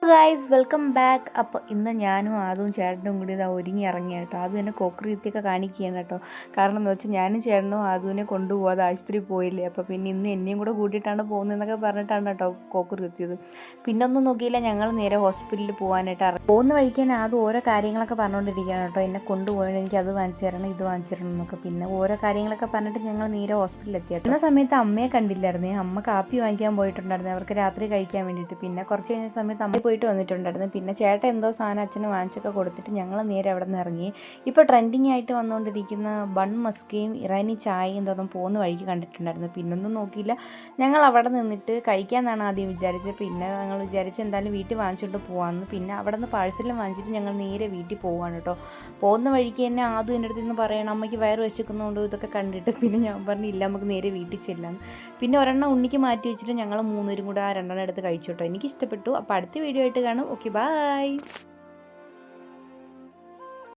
Guys welcome back. അപ്പോൾ ഇന്ന് ഞാനും ആദും ചേട്ടനും കൂടി ഇതാ ഒരുങ്ങി ഇറങ്ങി കേട്ടോ. ആദ്യം എന്നെ കൊക്കറിത്തിയൊക്കെ കാണിക്കുകയാണ് കേട്ടോ. കാരണം എന്താ വെച്ചാൽ ഞാനും ചേട്ടനും ആദുവിനെ കൊണ്ടുപോകാതെ ആശുപത്രി പോയില്ലേ, അപ്പോൾ പിന്നെ ഇന്ന് എന്നെയും കൂടെ കൂട്ടിയിട്ടാണ് പോകുന്നതെന്നൊക്കെ പറഞ്ഞിട്ടാണ് കേട്ടോ കൊക്കറിത്തിയത്. പിന്നെ ഒന്നും നോക്കിയില്ല, ഞങ്ങൾ നേരെ ഹോസ്പിറ്റലിൽ പോകാനായിട്ട് പോകുന്ന വഴിക്കാൻ ആദ്യം ഓരോ കാര്യങ്ങളൊക്കെ പറഞ്ഞുകൊണ്ടിരിക്കുകയാണ് കേട്ടോ. എന്നെ കൊണ്ടുപോകണം, എനിക്ക് അത് വാങ്ങിച്ചു തരണം, ഇത് വാങ്ങിച്ചു തരണം എന്നൊക്കെ. പിന്നെ ഓരോ കാര്യങ്ങളൊക്കെ പറഞ്ഞിട്ട് ഞങ്ങൾ നേരെ ഹോസ്പിറ്റലിൽ എത്തിയിട്ട് ഇന്ന സമയത്ത് അമ്മയെ കണ്ടില്ലായിരുന്നേ. അമ്മ കാപ്പി വാങ്ങിക്കാൻ പോയിട്ടുണ്ടായിരുന്നു അവർക്ക് രാത്രി കഴിക്കാൻ വേണ്ടിയിട്ട്. പിന്നെ കുറച്ച് കഴിഞ്ഞ സമയത്ത് അമ്മ പോയിട്ട് വന്നിട്ടുണ്ടായിരുന്നു. പിന്നെ ചേട്ടൻ എന്തോ സാധനം അച്ഛന് വാങ്ങിച്ചൊക്കെ കൊടുത്തിട്ട് ഞങ്ങൾ നേരെ അവിടെ നിന്ന് ഇറങ്ങി. ഇപ്പോൾ ട്രെൻഡിങ് ആയിട്ട് വന്നുകൊണ്ടിരിക്കുന്ന ബൺ മസ്കയും ഇറാനി ചായയും എന്തോന്നും പോകുന്ന വഴിക്ക് കണ്ടിട്ടുണ്ടായിരുന്നു. പിന്നൊന്നും നോക്കിയില്ല, ഞങ്ങൾ അവിടെ നിന്നിട്ട് കഴിക്കാമെന്നാണ് ആദ്യം വിചാരിച്ചത്. പിന്നെ ഞങ്ങൾ വിചാരിച്ച് എന്തായാലും വീട്ടിൽ വാങ്ങിച്ചുകൊണ്ട് പോകാമെന്ന്. പിന്നെ അവിടെ നിന്ന് പാഴ്സലും വാങ്ങിച്ചിട്ട് ഞങ്ങൾ നേരെ വീട്ടിൽ പോവുകയാണ് കേട്ടോ. പോകുന്ന വഴിക്ക് തന്നെ ആദ്യം എൻ്റെ അടുത്ത് നിന്ന് പറയണം അമ്മയ്ക്ക് വയറ് വെച്ചിരിക്കുന്നുണ്ടോ ഇതൊക്കെ കണ്ടിട്ട്. പിന്നെ ഞാൻ പറഞ്ഞില്ല, നമുക്ക് നേരെ വീട്ടിൽ ചെല്ലാം. പിന്നെ ഒരെണ്ണം ഉണ്ണിക്ക് മാറ്റി വെച്ചിട്ട് ഞങ്ങൾ മൂന്നുപേരും കൂടെ ആ രണ്ടെണ്ണം എടുത്ത് കഴിച്ചു കേട്ടോ. എനിക്ക് ഇഷ്ടപ്പെട്ടു. അപ്പോൾ അടുത്ത വീഡിയോ ആയിട്ട് കാണും. Okay, by.